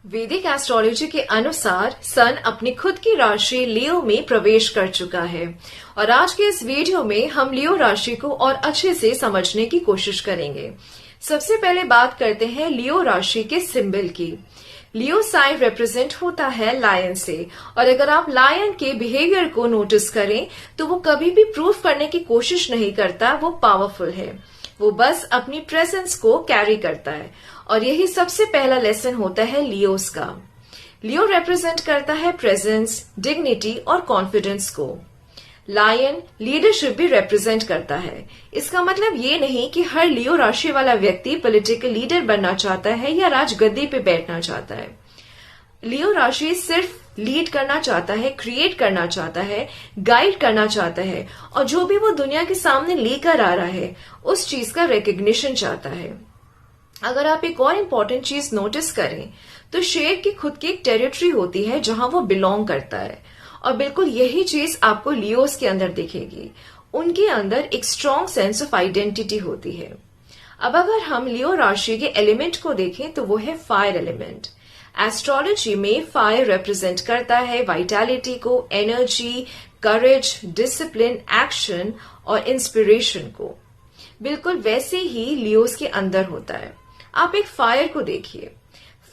वैदिक एस्ट्रोलॉजी के अनुसार सन अपनी खुद की राशि लियो में प्रवेश कर चुका है और आज के इस वीडियो में हम लियो राशि को और अच्छे से समझने की कोशिश करेंगे। सबसे पहले बात करते हैं लियो राशि के सिंबल की। लियो साइन रिप्रेजेंट होता है लायन से और अगर आप लायन के बिहेवियर को नोटिस करें तो वो कभी भी प्रूव करने की कोशिश नहीं करता, वो पावरफुल है, वो बस अपनी प्रेजेंस को कैरी करता है और यही सबसे पहला लेसन होता है लियोस का। लियो रिप्रेजेंट करता है प्रेजेंस, डिग्निटी और कॉन्फिडेंस को। लायन लीडरशिप भी रिप्रेजेंट करता है। इसका मतलब ये नहीं कि हर लियो राशि वाला व्यक्ति पॉलिटिकल लीडर बनना चाहता है या राजगद्दी पे बैठना चाहता है। लियो राशि सिर्फ लीड करना चाहता है, क्रिएट करना चाहता है, गाइड करना चाहता है और जो भी वो दुनिया के सामने लेकर आ रहा है उस चीज का रिकग्निशन चाहता है। अगर आप एक और इम्पोर्टेंट चीज नोटिस करें तो शेर की खुद की एक टेरिटरी होती है जहां वो बिलोंग करता है और बिल्कुल यही चीज आपको लियोस के अंदर दिखेगी। उनके अंदर एक स्ट्रॉन्ग सेंस ऑफ आइडेंटिटी होती है। अब अगर हम लियो राशि के एलिमेंट को देखें तो वो है फायर एलिमेंट। एस्ट्रोलॉजी में फायर रिप्रेजेंट करता है वाइटैलिटी को, एनर्जी, करेज, डिसिप्लिन, एक्शन और इंस्पिरेशन को। बिल्कुल वैसे ही लियोस के अंदर होता है। आप एक फायर को देखिए,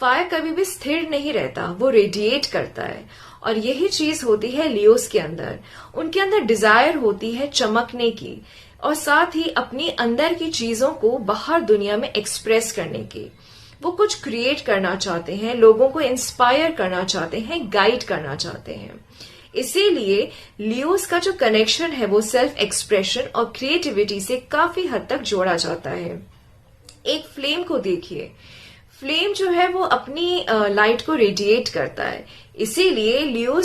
फायर कभी भी स्थिर नहीं रहता, वो रेडिएट करता है और यही चीज होती है लियोस के अंदर। उनके अंदर डिजायर होती है चमकने की और साथ ही अपनी अंदर की चीजों को बाहर दुनिया में एक्सप्रेस करने की। वो कुछ क्रिएट करना चाहते हैं, लोगों को इंस्पायर करना चाहते हैं, गाइड करना चाहते हैं। इसीलिए लियोस का जो कनेक्शन है वो सेल्फ एक्सप्रेशन और क्रिएटिविटी से काफी हद तक जोड़ा जाता है। एक फ्लेम को देखिए, फ्लेम जो है वो अपनी लाइट को रेडिएट करता है। इसीलिए लियो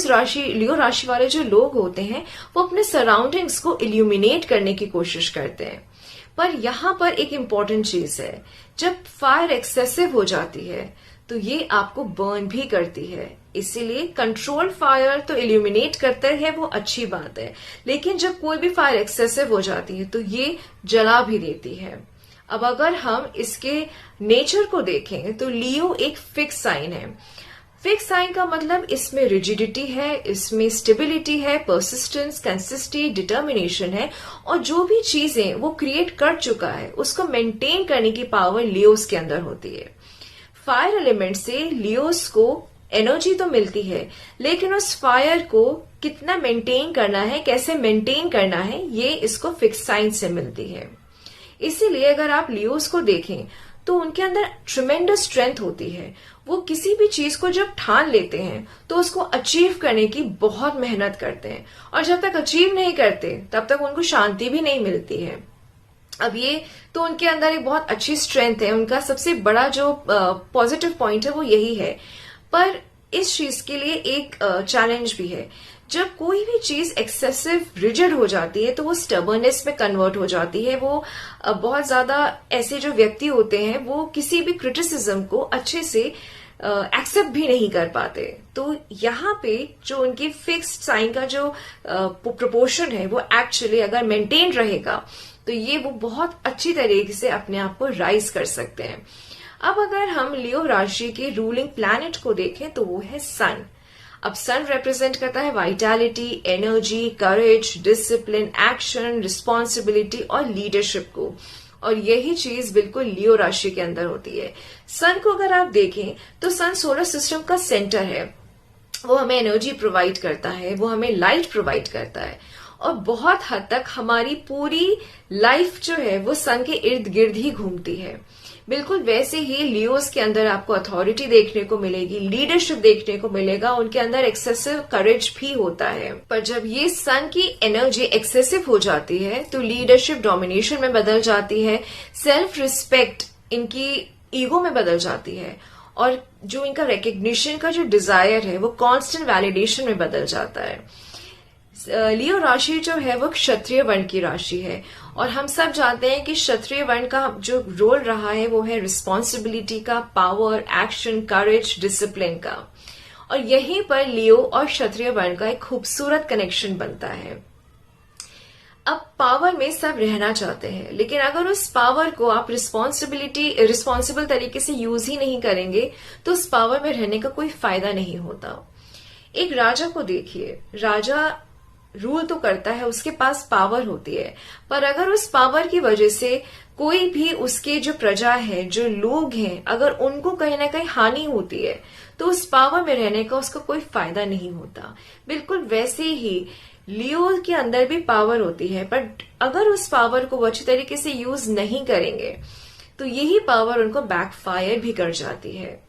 राशि वाले जो लोग होते हैं वो अपने सराउंडिंग्स को इल्यूमिनेट करने की कोशिश करते हैं। पर यहाँ पर एक इम्पॉर्टेंट चीज है, जब फायर एक्सेसिव हो जाती है तो ये आपको बर्न भी करती है। इसीलिए कंट्रोल फायर तो इल्यूमिनेट करता है, वो अच्छी बात है, लेकिन जब कोई भी फायर एक्सेसिव हो जाती है तो ये जला भी देती है। अब अगर हम इसके नेचर को देखें तो लियो एक फिक्स साइन है। फिक्स साइन का मतलब इसमें रिजिडिटी है, इसमें स्टेबिलिटी है, परसिस्टेंस, कंसिस्टेंसी, डिटर्मिनेशन है और जो भी चीजें वो क्रिएट कर चुका है उसको मेंटेन करने की पावर लियोस के अंदर होती है। फायर एलिमेंट से लियोस को एनर्जी तो मिलती है, लेकिन उस फायर को कितना मेंटेन करना है, कैसे मेंटेन करना है, ये इसको फिक्स साइन से मिलती है। इसीलिए अगर आप लियोस को देखें तो उनके अंदर ट्रिमेंडस स्ट्रेंथ होती है। वो किसी भी चीज को जब ठान लेते हैं तो उसको अचीव करने की बहुत मेहनत करते हैं और जब तक अचीव नहीं करते तब तक उनको शांति भी नहीं मिलती है। अब ये तो उनके अंदर एक बहुत अच्छी स्ट्रेंथ है, उनका सबसे बड़ा जो पॉजिटिव पॉइंट है वो यही है। पर इस चीज के लिए एक चैलेंज भी है। जब कोई भी चीज एक्सेसिव रिजिड हो जाती है तो वो स्टबर्नेस में कन्वर्ट हो जाती है। वो बहुत ज्यादा ऐसे जो व्यक्ति होते हैं वो किसी भी क्रिटिसिज्म को अच्छे से एक्सेप्ट भी नहीं कर पाते। तो यहाँ पे जो उनकी फिक्स्ड साइन का जो प्रोपोर्शन है वो एक्चुअली अगर मेंटेन रहेगा तो ये वो बहुत अच्छी तरीके से अपने आप को राइज कर सकते हैं। अब अगर हम लियो राशि के रूलिंग प्लैनेट को देखें तो वो है सन। अब सन रिप्रेजेंट करता है वाइटैलिटी, एनर्जी, करेज, डिसिप्लिन, एक्शन, रिस्पॉन्सिबिलिटी और लीडरशिप को और यही चीज बिल्कुल लियो राशि के अंदर होती है। सन को अगर आप देखें तो सन सोलर सिस्टम का सेंटर है। वो हमें एनर्जी प्रोवाइड करता है, वो हमें लाइट प्रोवाइड करता है और बहुत हद तक हमारी पूरी लाइफ जो है वो सन के इर्द गिर्द ही घूमती है। बिल्कुल वैसे ही लियोस के अंदर आपको अथॉरिटी देखने को मिलेगी, लीडरशिप देखने को मिलेगा, उनके अंदर एक्सेसिव करेज भी होता है। पर जब ये सन की एनर्जी एक्सेसिव हो जाती है तो लीडरशिप डोमिनेशन में बदल जाती है, सेल्फ रिस्पेक्ट इनकी ईगो में बदल जाती है और जो इनका रिकग्निशन का जो डिजायर है वो कांस्टेंट वैलिडेशन में बदल जाता है। लियो राशि जो है वो क्षत्रिय वर्ण की राशि है और हम सब जानते हैं कि क्षत्रिय वर्ण का जो रोल रहा है वो है रिस्पॉन्सिबिलिटी का, पावर, एक्शन, करेज, डिसिप्लिन का और यहीं पर लियो और क्षत्रिय वर्ण का एक खूबसूरत कनेक्शन बनता है। अब पावर में सब रहना चाहते हैं, लेकिन अगर उस पावर को आप रिस्पॉन्सिबल तरीके से यूज ही नहीं करेंगे तो उस पावर में रहने का कोई फायदा नहीं होता। एक राजा को देखिए, राजा रूल तो करता है, उसके पास पावर होती है, पर अगर उस पावर की वजह से कोई भी उसके जो प्रजा है, जो लोग हैं, अगर उनको कहीं ना कहीं हानि होती है तो उस पावर में रहने का उसका कोई फायदा नहीं होता। बिल्कुल वैसे ही लियो के अंदर भी पावर होती है, बट अगर उस पावर को वो अच्छी तरीके से यूज नहीं करेंगे तो यही पावर उनको बैकफायर भी कर जाती है।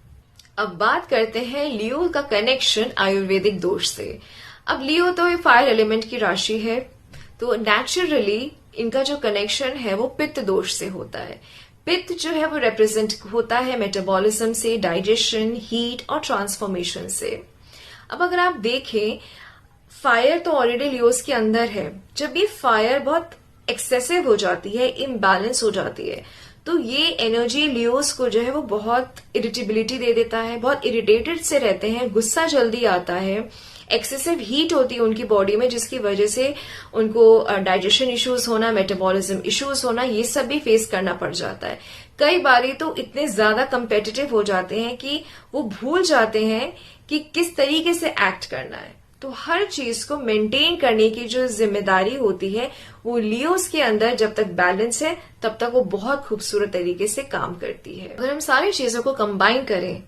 अब बात करते हैं लियो का कनेक्शन आयुर्वेदिक दोष से। अब लियो तो ये फायर एलिमेंट की राशि है, तो नेचुरली इनका जो कनेक्शन है वो पित्त दोष से होता है। पित्त जो है वो रिप्रेजेंट होता है मेटाबॉलिज्म से, डाइजेशन, हीट और ट्रांसफॉर्मेशन से। अब अगर आप देखें, फायर तो ऑलरेडी लियोस के अंदर है, जब ये फायर बहुत एक्सेसिव हो जाती है, इम्बैलेंस हो जाती है, तो ये एनर्जी लियोस को जो है वो बहुत इरिटेबिलिटी दे देता है, बहुत इरिटेटेड से रहते हैं, गुस्सा जल्दी आता है, एक्सेसिव हीट होती है उनकी बॉडी में, जिसकी वजह से उनको डाइजेशन इश्यूज होना, मेटाबॉलिज्म इश्यूज होना, ये सब भी फेस करना पड़ जाता है। कई बारी तो इतने ज्यादा कंपेटिटिव हो जाते हैं कि वो भूल जाते हैं कि किस तरीके से एक्ट करना है। तो हर चीज को मेंटेन करने की जो जिम्मेदारी होती है वो लियोस के अंदर जब तक बैलेंस है तब तक वो बहुत खूबसूरत तरीके से काम करती है। अगर हम सारी चीजों को कंबाइन करें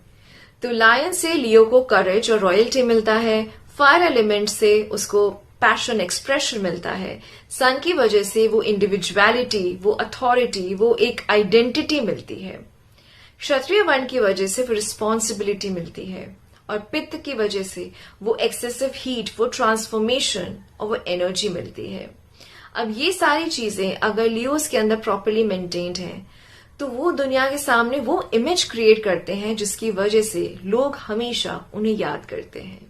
तो लायन से लियो को करेज और रॉयल्टी मिलता है, फायर एलिमेंट से उसको पैशन एक्सप्रेशन मिलता है, सन की वजह से वो इंडिविजुअलिटी, वो अथॉरिटी, वो एक आइडेंटिटी मिलती है, क्षत्रिय वर्ण की वजह से वो रिस्पॉन्सिबिलिटी मिलती है, और पित्त की वजह से वो एक्सेसिव हीट, वो ट्रांसफॉर्मेशन और वो एनर्जी मिलती है। अब ये सारी चीजें अगर लियोस के अंदर प्रॉपरली मेंटेन्ड हैं तो वो दुनिया के सामने वो इमेज क्रिएट करते हैं जिसकी वजह से लोग हमेशा उन्हें याद करते हैं।